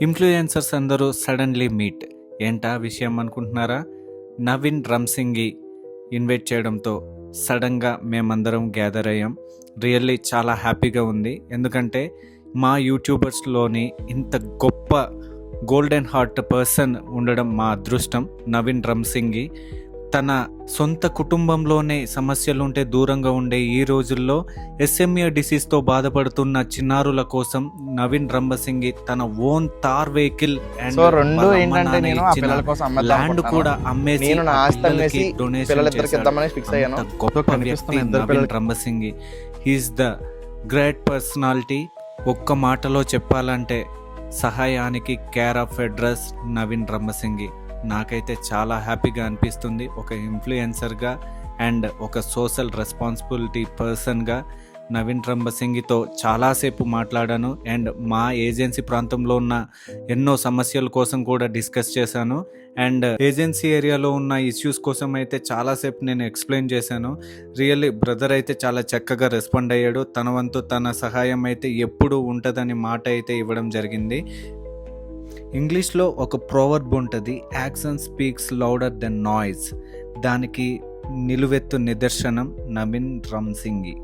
Influencers అందరూ suddenly meet. ఏంటా విషయం అనుకుంటున్నారా? నవీన్ రమ్సింగి ఇన్వైట్ చేయడంతో సడన్గా మేమందరం గ్యాదర్ అయ్యాం. రియల్లీ చాలా హ్యాపీగా ఉంది. ఎందుకంటే మా యూట్యూబర్స్లోని ఇంత గొప్ప గోల్డెన్ హార్ట్ పర్సన్ ఉండడం మా అదృష్టం. నవీన్ రమ్సింగి తన సొంత కుటుంబంలోనే సమస్యలుంటే దూరంగా ఉండే ఈ రోజుల్లో ఎస్ఎంఏ డిసీజ్తో బాధపడుతున్న చిన్నారుల కోసం నవీన్ రమ్సింగి తన own Thar vehicle and land కూడా అమ్మేసి గొప్ప వ్యక్తి Naveen Ramsingi. He is the great personality. ఒక్క మాటలో చెప్పాలంటే సహాయానికి care of address Naveen Ramsingi. నాకైతే చాలా హ్యాపీగా అనిపిస్తుంది. ఒక ఇన్ఫ్లుయెన్సర్గా అండ్ ఒక సోషల్ రెస్పాన్సిబిలిటీ పర్సన్గా నవీన్ రమ్సింగితో చాలాసేపు మాట్లాడాను. అండ్ మా ఏజెన్సీ ప్రాంతంలో ఉన్న ఎన్నో సమస్యల కోసం కూడా డిస్కస్ చేశాను. అండ్ ఏజెన్సీ ఏరియాలో ఉన్న ఇష్యూస్ కోసం అయితే చాలాసేపు నేను ఎక్స్ప్లెయిన్ చేశాను. రియల్లీ బ్రదర్ అయితే చాలా చక్కగా రెస్పాండ్ అయ్యాడు. తన వంతు తన సహాయం అయితే ఎప్పుడూ ఉంటుందని మాట అయితే ఇవ్వడం జరిగింది. ఇంగ్లీష్లో ఒక ప్రోవర్బ్ ఉంటుంది, action speaks louder than noise. దానికి నిలువెత్తు నిదర్శనం నవీన్ రమ్సింగి.